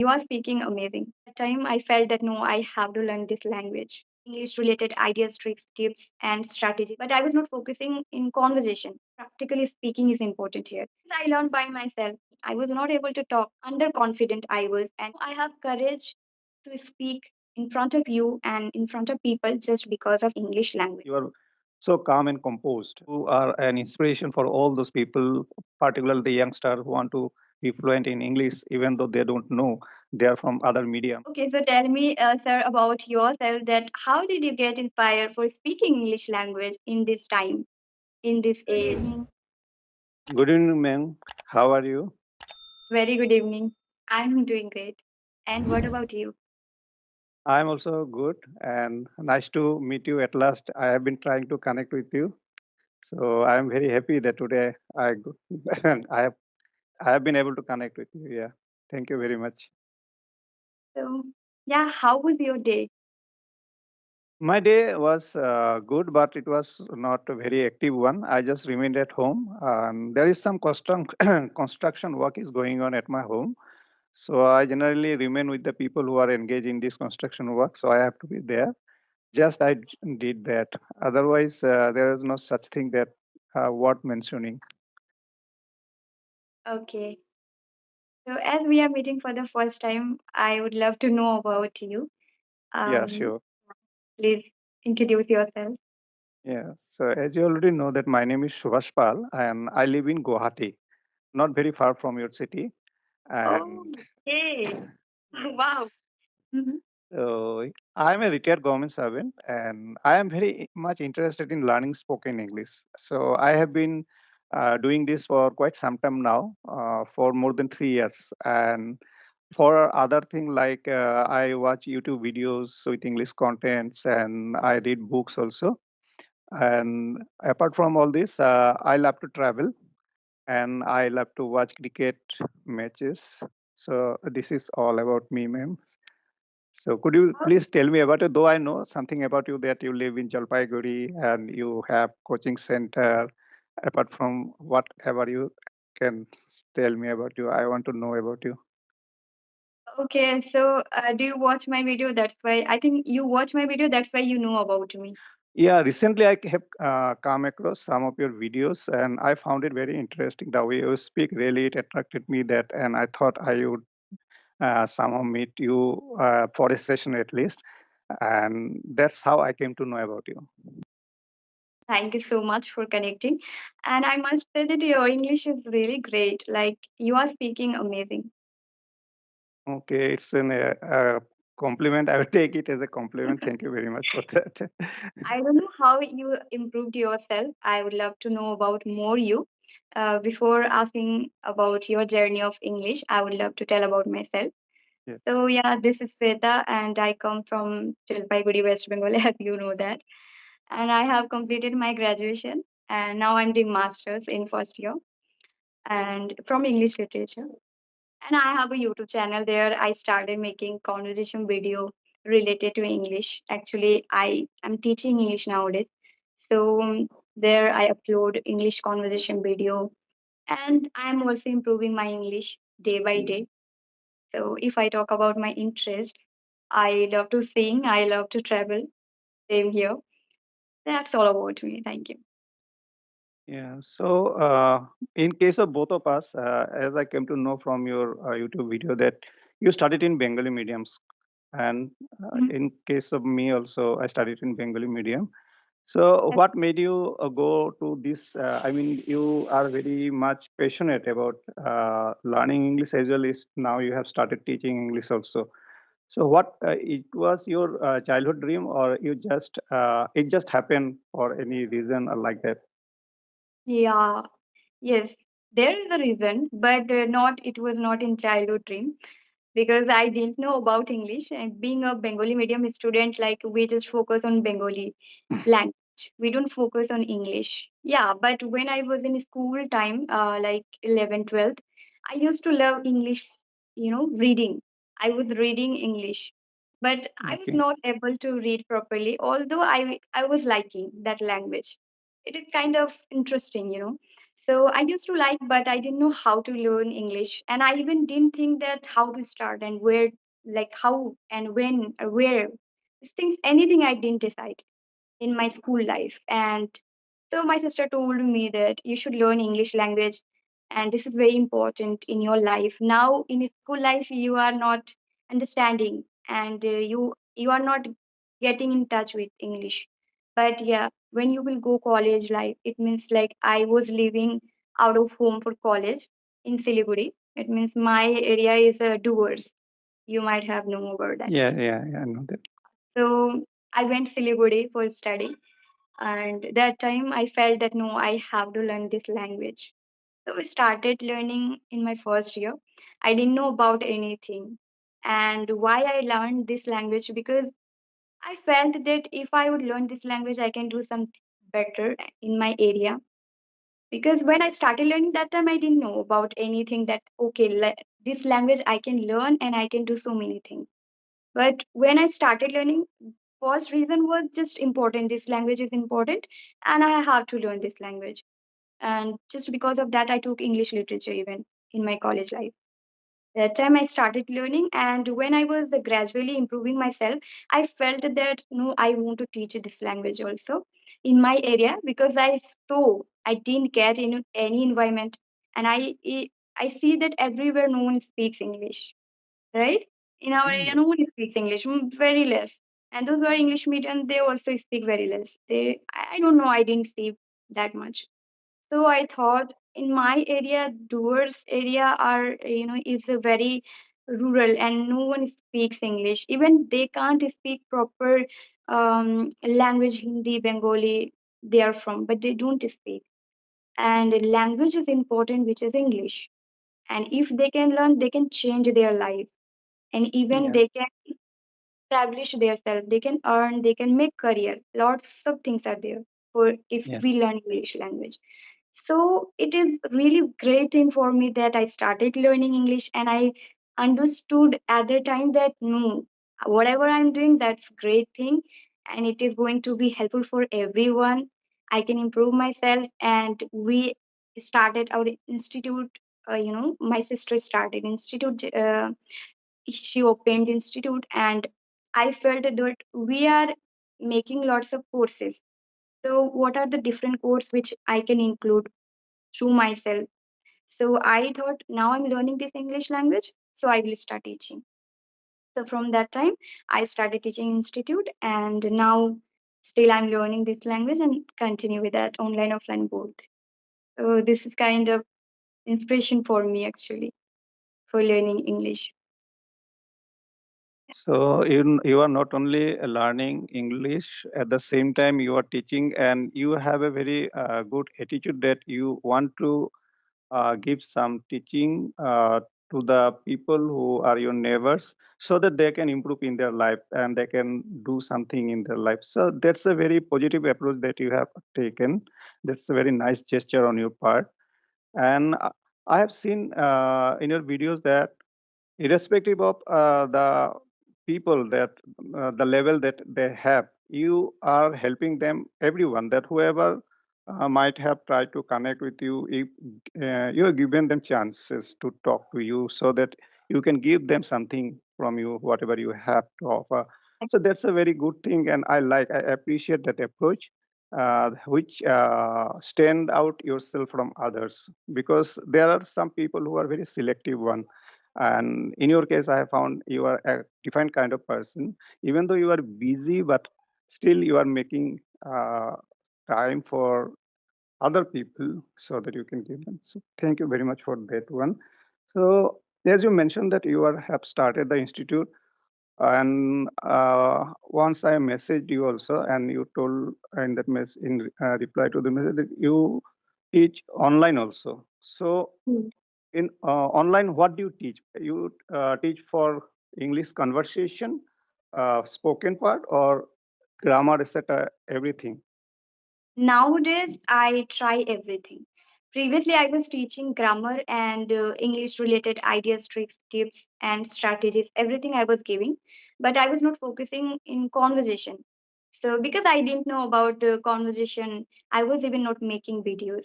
You are speaking amazing. At the time, I felt that no, I have to learn this language. English related ideas, tricks, tips, and strategies. But I was not focusing in conversation. Practically speaking is important here. I learned by myself. I was not able to talk. Underconfident I was. And I have courage to speak in front of you and in front of people just because of English language. You are so calm and composed. You are an inspiration for all those people, particularly the youngster who want to be fluent in English, even though they don't know they are from other medium. Okay, so tell me, sir, about yourself that how did you get inspired for speaking English language in this time, in this Good age? evening. Good evening, ma'am. How are you? Very good evening. I'm doing great. And what about you? I'm also good and nice to meet you at last. I have been trying to connect with you. So I'm very happy that today I have I have been able to connect with you. Yeah. Thank you very much. So, yeah, how was your day? My day was good, but it was not a very active one. I just remained at home. There is some construction work is going on at my home. So I generally remain with the people who are engaged in this construction work. So I have to be there. Just did that. Otherwise, there is no such thing that worth mentioning. Okay. So, as we are meeting for the first time, I would love to know about you. Yeah, Um, sure. Please introduce yourself. Yeah. So as you already know that my name is Subhashpal and I live in Guwahati, not very far from your city. Oh, And okay. Wow. Mhm. so I'm a retired government servant and I am very much interested in learning spoken English. So I have been doing this for quite some time now, for more than 3 years. And for other thing like I watch YouTube videos with English contents and I read books also. And apart from all this, I love to travel and I love to watch cricket matches. So this is all about me, ma'am. So could you please tell me about it? Though I know something about you that you live in Jalpaiguri and you have coaching center. Apart from whatever you can tell me about you, I want to know about you. Okay, so do you watch my video? That's why I think you watch my video. That's why you know about me. Yeah, recently I have come across some of your videos and I found it very interesting. The way you speak really it attracted me that, and I thought I would somehow meet you for a session at least. And that's how I came to know about you. Thank you so much for connecting. And I must say that your English is really great. Like you are speaking amazing. Okay, it's a compliment. I will take it as a compliment. Thank you very much for that. I don't know how you improved yourself. I would love to know about more you. Before asking about your journey of English, I would love to tell about myself. Yeah. So yeah, this is Sweta and I come from Jalpaiguri, West Bengal, as you know that. And I have completed my graduation and now I'm doing masters in first year and from English literature. And I have a YouTube channel there. I started making conversation video related to English. Actually, I am teaching English nowadays. So there I upload English conversation video and I'm also improving my English day by day. So if I talk about my interest, I love to sing, I love to travel. Same here. That's all about me. Thank you. Yeah. So, in case of both of us, as I came to know from your YouTube video that you studied in Bengali mediums, and Mhm. in case of me also, I studied in Bengali medium. So, what made you go to this? I mean, you are very much passionate about learning English as well as now you have started teaching English also. So, what it was your childhood dream, or you just it just happened for any reason or like that? Yeah, yes, there is a reason, but not it was not in childhood dream because I didn't know about English. And being a Bengali medium student, like we just focus on Bengali language. We don't focus on English. Yeah, but when I was in school time, like 11, 12, I used to love English, reading. I was reading English, but I was Okay. not able to read properly, although I was liking that language. It is kind of interesting. So I used to like, but I didn't know how to learn English, and I even didn't think that how to start and where, like how and when or where. These things, anything I didn't decide in my school life. And so my sister told me that you should learn English language, and this is very important in your life. Now in school life you are not understanding, and you are not getting in touch with English. But yeah, when you will go college life, it means like I was living out of home for college in Siliguri. It means my area is Doers. You might have known about that. Yeah, yeah, yeah, I know that. So I went Siliguri for study, and that time I felt that no, I have to learn this language. So I started learning in my first year. I didn't know about anything. And why I learned this language, because I felt that if I would learn this language, I can do something better in my area. Because when I started learning that time, I didn't know about anything that okay, this language I can learn and I can do so many things. But when I started learning, first reason was just important. This language is important, and I have to learn this language. And just because of that, I took English literature even in my college life. That time I started learning, and when I was gradually improving myself, I felt that no, I want to teach this language also in my area, because I didn't get in any environment, and I see that everywhere no one speaks English, right? In our area, Yeah. no one speaks English, very less. And those who are English medium, they also speak very less. I don't know, I didn't see that much. So I thought in my area, Doers area are, is a very rural and no one speaks English. Even they can't speak proper language, Hindi, Bengali, they are from, but they don't speak. And language is important, which is English. And if they can learn, they can change their life. And even Yeah, they can establish themselves, they can earn, they can make career. Lots of things are there for if yeah. we learn English language. So it is really great thing for me that I started learning English, and I understood at the time that no, whatever I'm doing, that's great thing, and it is going to be helpful for everyone. I can improve myself, and we started our institute. My sister started institute. She opened institute, and I felt that we are making lots of courses. So what are the different courses which I can include through myself? So I thought now I'm learning this English language, so I will start teaching. So from that time, I started teaching institute, and now still I'm learning this language and continue with that online offline both. So this is kind of inspiration for me actually for learning English. So you are not only learning English, at the same time you are teaching, and you have a very good attitude that you want to give some teaching to the people who are your neighbors, so that they can improve in their life and they can do something in their life. So that's a very positive approach that you have taken. That's a very nice gesture on your part. And I have seen in your videos that irrespective of the people that the level that they have, you are helping them, everyone, that whoever might have tried to connect with you, if you are given them chances to talk to you, so that you can give them something from you, whatever you have to offer. So that's a very good thing, and I appreciate that approach, which stand out yourself from others, because there are some people who are very selective one. And in your case, I have found you are a different kind of person. Even though you are busy, but still you are making time for other people so that you can give them. So thank you very much for that one. So as you mentioned that you have started the institute, and once I messaged you also, and you told in that in reply to the message that you teach online also. So in online, what do you teach? You teach for English conversation, spoken part, or grammar, etc., everything? Nowadays, I try everything. Previously, I was teaching grammar and English related ideas, tricks, tips, and strategies, everything I was giving, but I was not focusing in conversation. So, because I didn't know about conversation, I was even not making videos.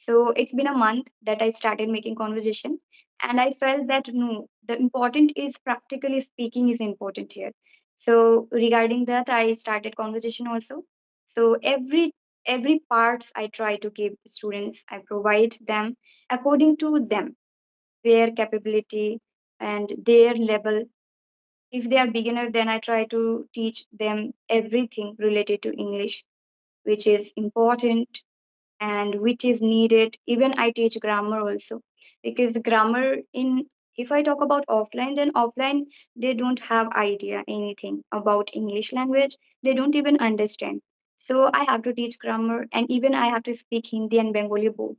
So it's been a month that I started making conversation, and I felt that no, the important is practically speaking is important here. So regarding that, I started conversation also. So every parts I try to give students, I provide them according to them, their capability and their level. If they are beginner, then I try to teach them everything related to English, which is important and which is needed. Even I teach grammar also, because the grammar in, if I talk about offline, then offline they don't have idea anything about English language. They don't even understand. So I have to teach grammar, and even I have to speak Hindi and Bengali both.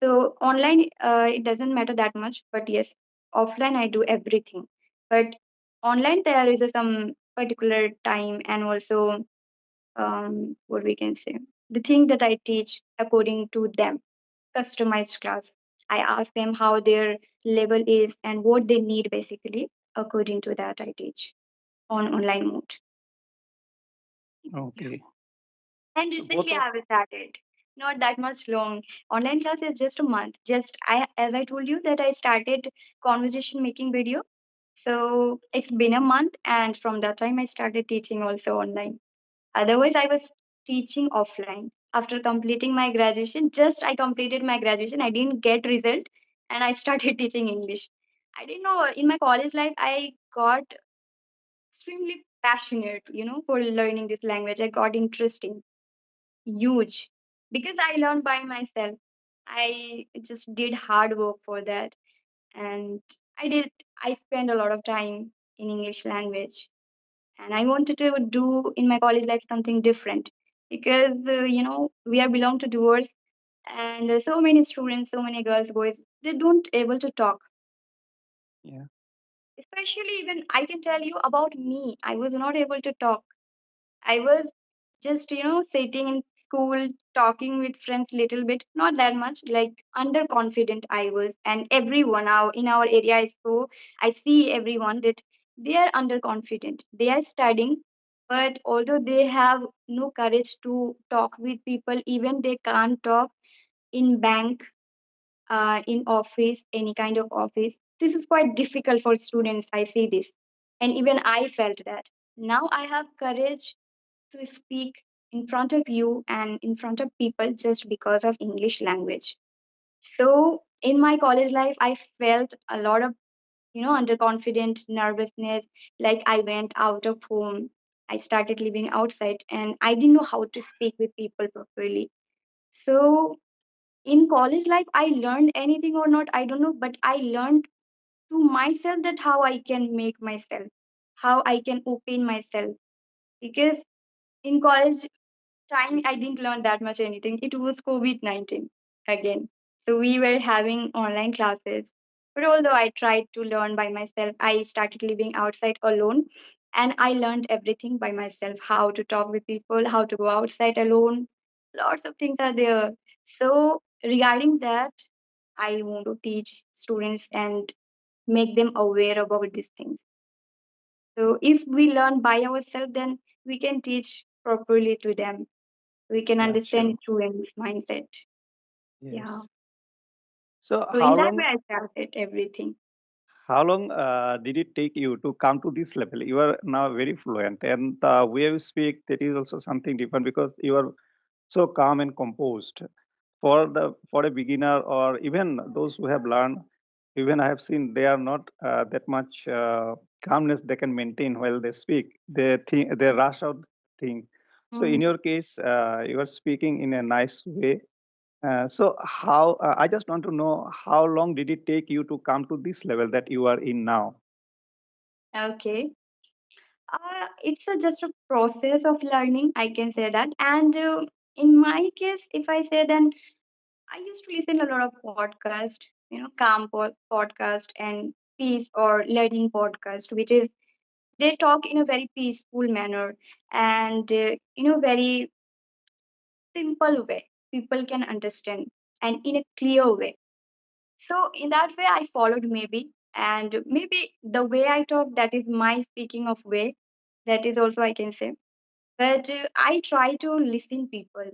So online, it doesn't matter that much, but yes, offline I do everything. But online there is a some particular time, and also what we can say, the thing that I teach according to them, customized class. I ask them how their level is and what they need basically. According to that, I teach on online mode. Yeah. Okay. And So both recently of I have started. Not that much long. Online class is just a month. Just I, as I told you that I started conversation making video. So it's been a month, and from that time I started teaching also online. Otherwise, I was teaching offline. After completing my graduation, just I completed my graduation, I didn't get result, and I started teaching English. I didn't know in my college life I got extremely passionate, for learning this language. I got interesting, huge, because I learned by myself. I just did hard work for that, and I did. I spent a lot of time in English language, and I wanted to do in my college life something different, because we are belong to doers, and so many students, so many girls, boys, they don't able to talk. yeah, Especially, even I can tell you about me, I was not able to talk. I was just sitting in school talking with friends little bit, not that much, like underconfident I was. And everyone now in our area is so, I see everyone that they are underconfident, they are studying, but although they have no courage to talk with people, even they can't talk in bank, in office, any kind of office. This is quite difficult for students, I see this, and even I felt that. Now I have courage to speak in front of you and in front of people just because of English language. So in my college life, I felt a lot of, underconfident, nervousness. Like I went out of home, I started living outside, and I didn't know how to speak with people properly. So in college life, I learned anything or not, I don't know, but I learned to myself that how I can make myself, how I can open myself. Because in college, time I didn't learn that much anything. It was COVID-19 again. So we were having online classes. But although I tried to learn by myself, I started living outside alone, and I learned everything by myself, how to talk with people, how to go outside alone. Lots of things are there. So regarding that, I want to teach students and make them aware about these things. So if we learn by ourselves, then we can teach properly to them, we can yeah, sure. understand students' mindset. Yeah. Yes. So So in that way, I started everything. how long did it take you to come to this level? You are now very fluent, and the way you speak, that is also something different because you are so calm and composed. For a beginner or even those who have learned, even I have seen they are not that much calmness they can maintain while they speak. They think they rush out things. So in Mm. your case, you are speaking in a nice way. So how I just want to know how long did it take you to come to this level that you are in now? Okay. It's just a process of learning, I can say that. And in my case, if I say, then I used to listen a lot of podcast, calm podcast and peace or learning podcast, which is they talk in a very peaceful manner, and very simple way. People can understand, and in a clear way. So in that way, I followed maybe, and maybe the way I talk, that is my speaking of way. That is also I can say. But I try to listen people.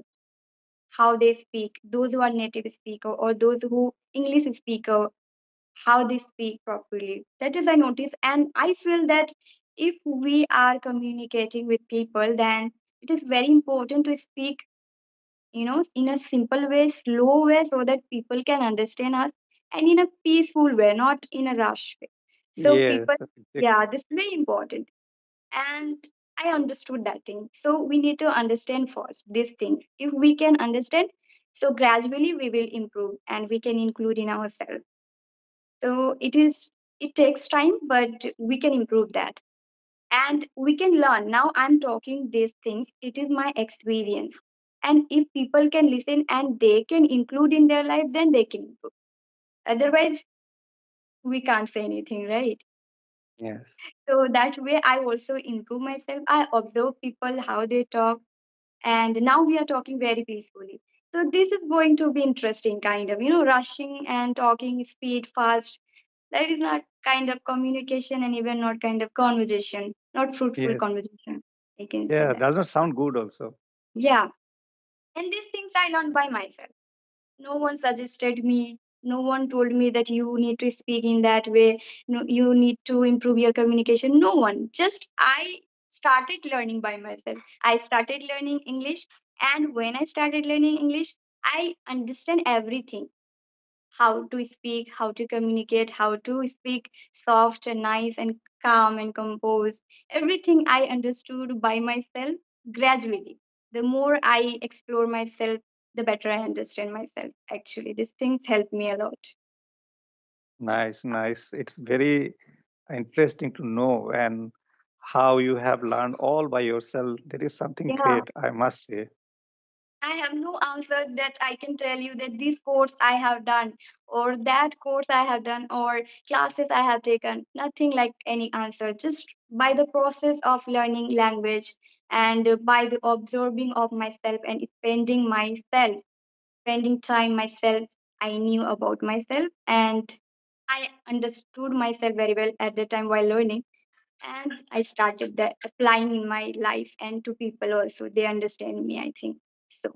how they speak, those who are native speaker or those who English speaker, how they speak properly. That is I notice, and I feel that if we are communicating with people, then it is very important to speak, in a simple way, slow way, so that people can understand us, and in a peaceful way, not in a rush way. So Yes, people, exactly. yeah, this is very important. And I understood that thing. So we need to understand first these things. If we can understand, so gradually we will improve and we can include in ourselves. So it takes time, but we can improve that. And we can learn. Now I'm talking these things, it is my experience. And if people can listen and they can include in their life, then they can improve. Otherwise, we can't say anything, right? Yes. So that way I also improve myself. I observe people how they talk, and now we are talking very peacefully. So this is going to be interesting, kind of, rushing and talking speed fast. That is not kind of communication and even not kind of conversation, not fruitful Yes. conversation. I can say Yeah, that. does not sound good also. Yeah. And these things I learned by myself. No one suggested me. No one told me that you need to speak in that way. No, you need to improve your communication. No one. Just I started learning by myself. I started learning English. And when I started learning English, I understand everything, how to speak, how to communicate, how to speak soft and nice and calm and composed. Everything I understood by myself gradually. The more I explore myself, the better I understand myself. Actually, these things help me a lot. Nice, nice. It's very interesting to know and how you have learned all by yourself. That is something Yeah. great, I must say. I have no answer that I can tell you that this course I have done or that course I have done or classes I have taken. Nothing like any answer. Just by the process of learning language and by the observing of myself and spending time myself, I knew about myself and I understood myself very well at the time while learning. And I started that applying in my life and to people also. They understand me, I think. So,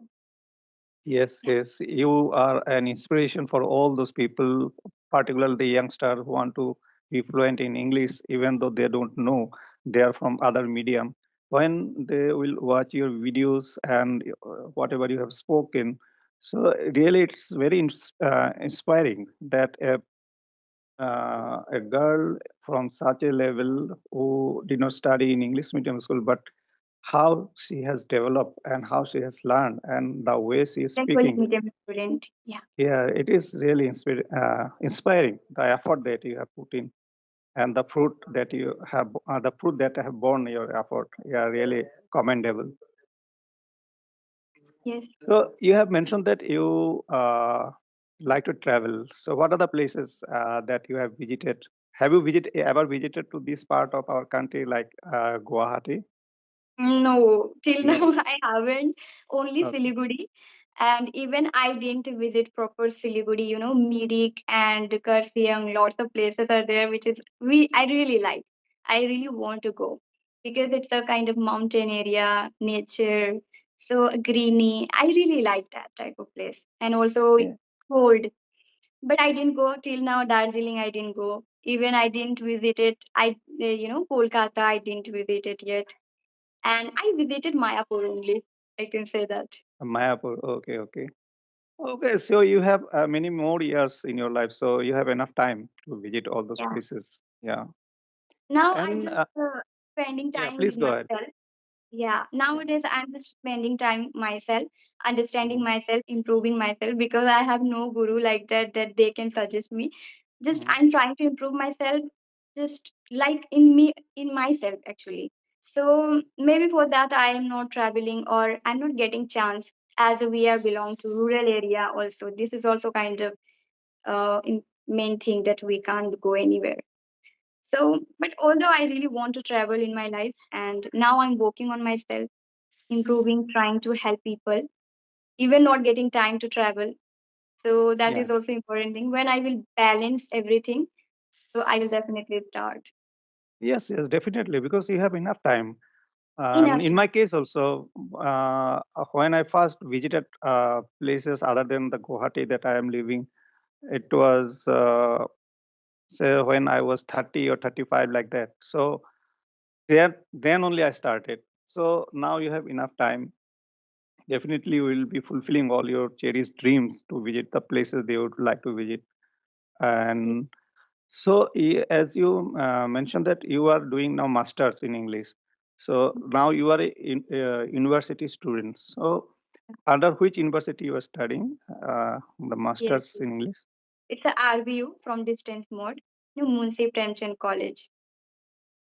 Yes, yeah. yes. You are an inspiration for all those people, particularly the youngster who want to be fluent in English, even though they don't know they are from other medium. When they will watch your videos and whatever you have spoken, so really it's very inspiring that a girl from such a level who did not study in English medium school, but how she has developed and how she has learned and the way she is Language speaking. medium student. Yeah. Yeah, it is really inspiring the effort that you have put in and the fruit that you have, the fruit that have borne your effort. Yeah, really commendable. Yes. So you have mentioned that you like to travel. So what are the places that you have visited? Have you ever visited to this part of our country, like Guwahati? No, till now No. I haven't. Only Okay. Siliguri. And even I didn't visit proper Siliguri, Mirik and Kurseong. Lots of places are there, which is I really like. I really want to go because it's a kind of mountain area, nature, so greeny. I really like that type of place. And also Yeah. cold. But I didn't go till now. Darjeeling, I didn't go. Even I didn't visit it. Kolkata, I didn't visit it yet. And I visited Mayapur only. I can say that. Mayapur. Okay, okay. Okay, so you have many more years in your life, so you have enough time to visit all those Yeah. places. Yeah. Now I And just spending yeah, time please with go ahead. myself. Yeah. Yeah. Nowadays I'm just spending time myself, understanding Mhm. myself, improving myself because I have no guru like that they can suggest me. Just Mhm. I'm trying to improve myself, just like in me, in myself actually. So maybe for that I am not traveling or I'm not getting chance as we are belong to rural area also. This is also kind of main thing that we can't go anywhere. So, but although I really want to travel in my life, and now I'm working on myself, improving, trying to help people, even not getting time to travel. So that Yeah. is also important thing. When I will balance everything, so I will definitely start. Yes, yes, definitely, because you have enough time. And Enough in time. my case also, when I first visited places other than the Guwahati that I am living, it was say when I was 30 or 35 like that. So there, then only I started. So now you have enough time. Definitely, you will be fulfilling all your cherished dreams to visit the places they would like to visit. And so, as you mentioned that you are doing now masters in English. So now you are a university student. So under which university you are studying the Yes, masters yes. in English? It's a RVU from distance mode. New Munsi Premchand College.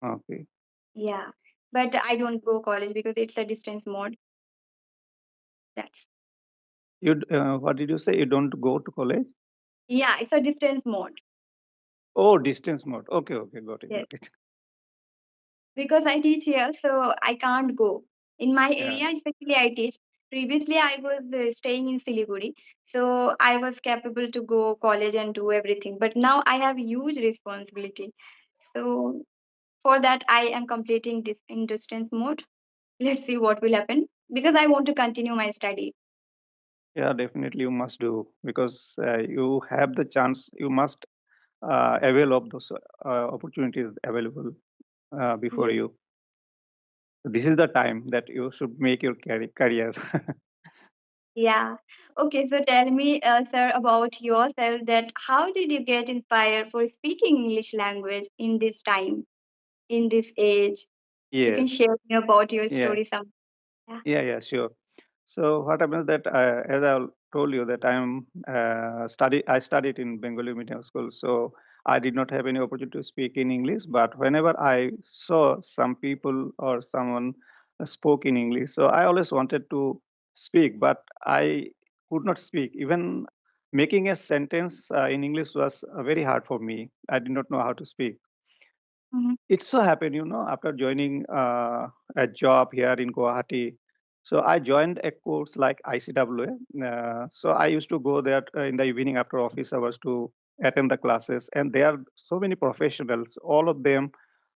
Okay. Yeah. But I don't go college because it's a distance mode. That's What did you say? You don't go to college? yeah, it's a distance mode. Oh, distance mode. Okay, okay, got it, Yes. got it. Because I teach here, so I can't go. In my Yeah, area, especially I teach. Previously, I was staying in Siliguri, so I was capable to go college and do everything. But now I have huge responsibility. So for that, I am completing this in distance mode. Let's see what will happen because I want to continue my study. yeah, definitely you must do because you have the chance. You must avail of those opportunities available before Yes. you. This is the time that you should make your career. Yeah. Okay. So tell me, sir, about yourself. That how did you get inspired for speaking English language in this time, in this age? You can Yes. share me about your Yeah. story some. Yeah. Yeah. Yeah. Sure. So what happens that as I told you that I studied in Bengali medium school, so I did not have any opportunity to speak in English. But whenever I saw some people or someone spoke in English, so I always wanted to speak, but I could not speak. Even making a sentence in English was very hard for me. I did not know how to speak. Mm-hmm. It so happened, after joining a job here in Guwahati, so I joined a course like ICWA. So I used to go there in the evening after office hours to attend the classes, and there are so many professionals. All of them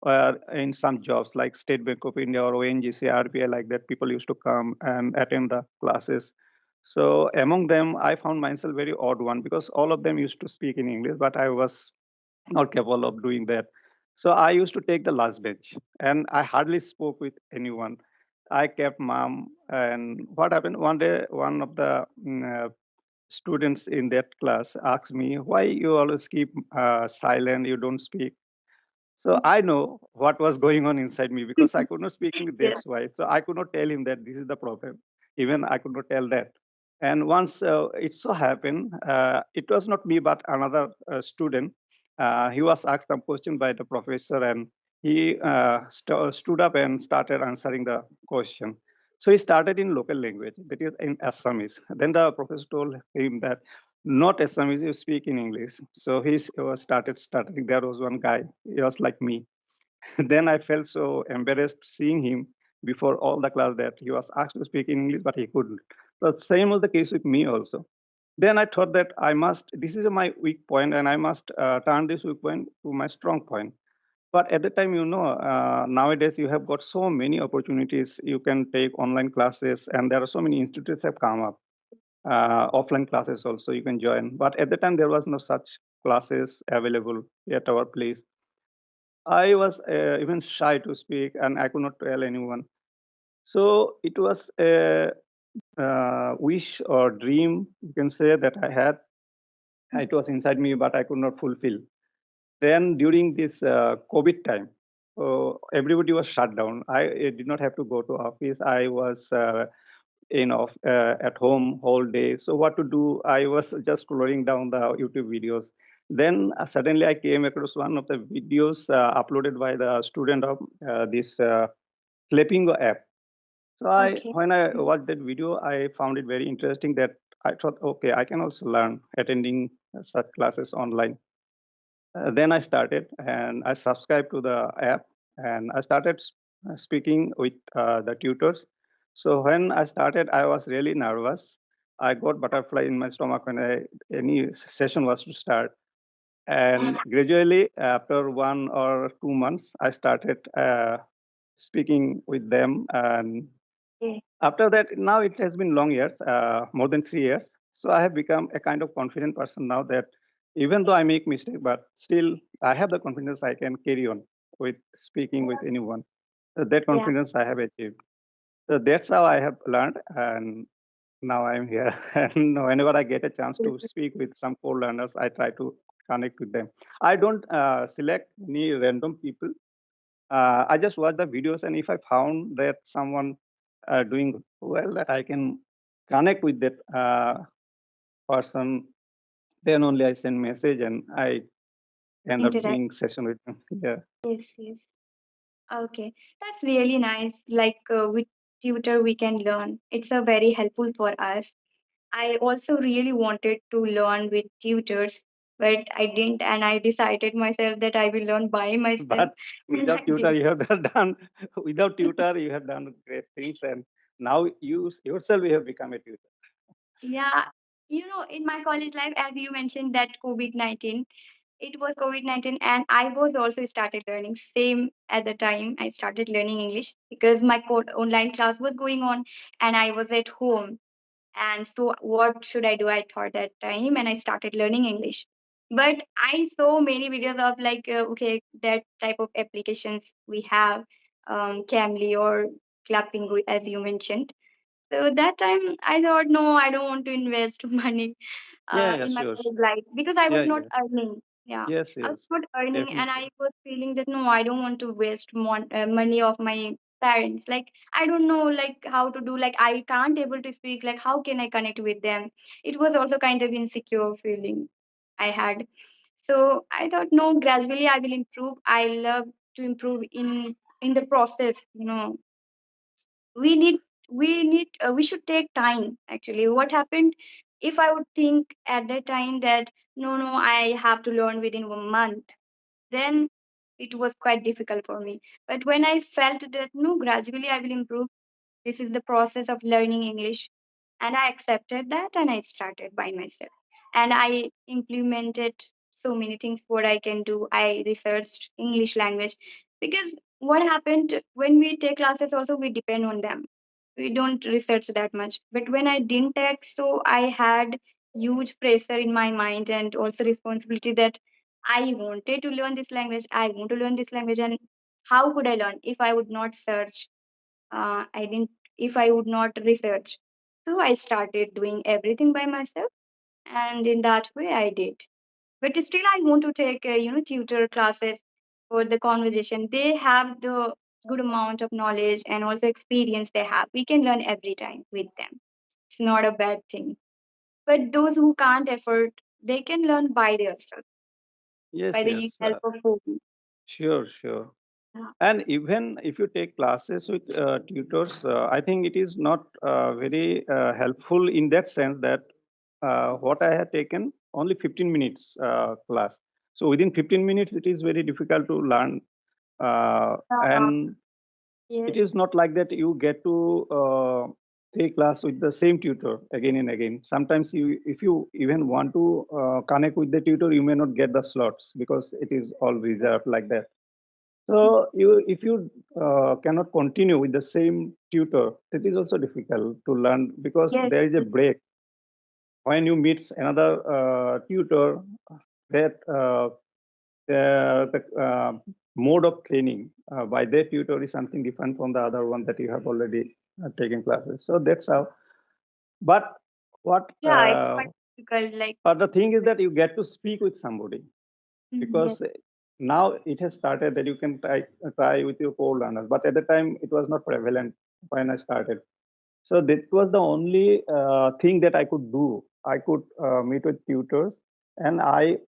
are in some jobs like State Bank of India or ONGC, RBI, like that. People used to come and attend the classes. So among them, I found myself very odd one because all of them used to speak in English, but I was not capable of doing that. So I used to take the last bench and I hardly spoke with anyone. I kept mum. And what happened one day, one of the students in that class asked me, why you always keep silent, you don't speak? So I know what was going on inside me because I could not speak English. Yeah. That's why. So I could not tell him that this is the problem. Even I could not tell that. And once it so happened, it was not me but another student. He was asked some question by the professor, and he stood up and started answering the question. So he started in local language, that is in Assamese. Then the professor told him that not Assamese, you speak in English. So he was started stuttering. There was one guy, he was like me. Then I felt so embarrassed seeing him before all the class that he was asked to speak in English, but he couldn't. The same was the case with me also. Then I thought that this is my weak point, and I must turn this weak point to my strong point. But at the time, nowadays you have got so many opportunities. You can take online classes, and there are so many institutes have come up. Offline classes also you can join. But at the time, there was no such classes available at our place. I was even shy to speak, and I could not tell anyone. So it was a wish or dream, you can say, that I had. It was inside me, but I could not fulfill. Then during this COVID time, everybody was shut down. I did not have to go to office. I was at home whole day. So what to do? I was just scrolling down the YouTube videos. Then suddenly I came across one of the videos uploaded by the student of this Flappingo app. So Okay. when I watched that video, I found it very interesting that I thought, okay, I can also learn attending such classes online. Then I started and I subscribed to the app and I started speaking with the tutors. So when I started, I was really nervous. I got butterfly in my stomach when any session was to start. And gradually, after 1 or 2 months, I started speaking with them. And Okay. after that, now it has been long years, more than 3 years. So I have become a kind of confident person now that even though I make mistake, but still I have the confidence I can carry on with speaking with anyone. So that Yeah. confidence I have achieved. So that's how I have learned, and now I'm here. And whenever I get a chance to speak with some core learners, I try to connect with them. I don't select any random people. I just watch the videos, and if I found that someone doing well, that I can connect with that person, then only I send message and I end up Interact. doing session with them. Yeah. Yes, yes. Okay, that's really nice. Like with Tutor, we can learn. It's a very helpful for us. I also really wanted to learn with tutors, but I didn't, and I decided myself that I will learn by myself, But and I without tutor, did. you have done. Without tutor, you have done great things, and now you yourself you have become a tutor. Yeah, in my college life, as you mentioned, that COVID-19, it was COVID-19, and I was also started learning. Same at the time, I started learning English because my online class was going on, and I was at home. And so, what should I do? I thought that time, and I started learning English. But I saw many videos of like, okay, that type of applications we have, Camly or Clapping, as you mentioned. So that time I thought, no, I don't want to invest money Yeah, yeah, in my sure. college life because I Yeah, was not yeah. earning. Yeah, Yes, I was yes, not earning, and definitely. I was feeling that no, I don't want to waste money of my parents. Like I don't know, like how to do. Like I can't able to speak. Like how can I connect with them? It was also kind of insecure feeling I had. So I thought, no, gradually I will improve. I love to improve in the process. We should take time. Actually, what happened if I would think at that time that no, I have to learn within 1 month, then it was quite difficult for me. But when I felt that no, gradually I will improve, this is the process of learning English. And I accepted that and I started by myself. And I implemented so many things what I can do. I researched English language because what happened when we take classes also we depend on them. We don't research that much. But when I didn't take, so I had huge pressure in my mind and also responsibility that I wanted to learn this language. I want to learn this language, and how could I learn if I would not search? I didn't if I would not research. So I started doing everything by myself, and in that way I did. But still, I want to take tutor classes for the conversation. They have the good amount of knowledge and also experience they have. We can learn every time with them. It's not a bad thing. But those who can't afford, they can learn by themselves by Yes, the yes. help of phone. Sure, sure. Yeah. And even if you take classes with tutors, I think it is not very helpful in that sense that what I had taken only 15 minutes class. So within 15 minutes, it is very difficult to learn. And it Yes. is not like that you get to take class with the same tutor again and again. Sometimes if you even want to connect with the tutor, you may not get the slots because it is all reserved like that. So if you cannot continue with the same tutor, it is also difficult to learn because Yes. there is a break. When you meet another tutor, that the mode of training by their tutor is something different from the other one that you have already taken classes. So that's how. But what? Yeah, it's quite difficult. Like, But the thing is that you get to speak with somebody yes. because now it has started that you can try with your core learners. But at the time, it was not prevalent when I started. So that was the only thing that I could do. I could meet with tutors, and I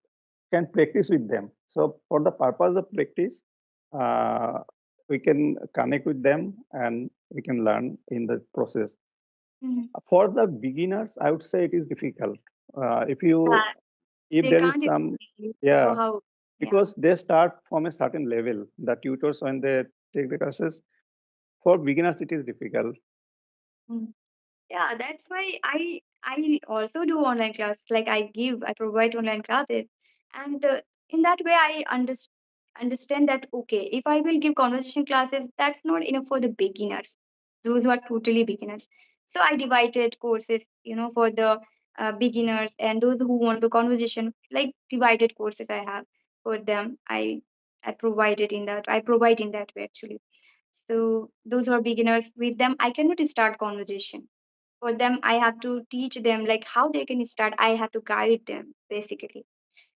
can practice with them. So for the purpose of practice, uh, we can connect with them and we can learn in the process. Mhm. For the beginners, I would say it is difficult. If you Yeah, if they there is can't some, explain. So yeah, how? Yeah. because they start from a certain level. The tutors when they take the classes, for beginners it is difficult. Mm. Yeah, that's why I also do online class. Like I provide online classes, and in that way I understand. understand that okay, if I will give conversation classes, that's not enough for the beginners, those who are totally beginners. So I divided courses, for the beginners and those who want the conversation, like divided courses I have for them. I provided in that, I provide in that way actually. So those who are beginners, with them I cannot start conversation. For them I have to teach them like how they can start. I have to guide them basically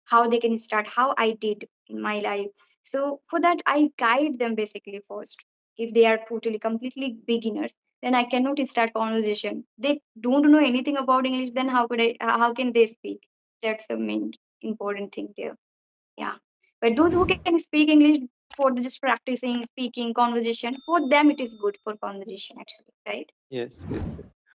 how they can start, how I did in my life. So for that, I guide them basically first. If they are totally completely beginners, then I cannot start conversation. They don't know anything about English, then how could I? How can they speak? That's the main important thing there. Yeah. But those who can speak English for the just practicing speaking conversation, for them it is good for conversation actually, right? Yes, yes.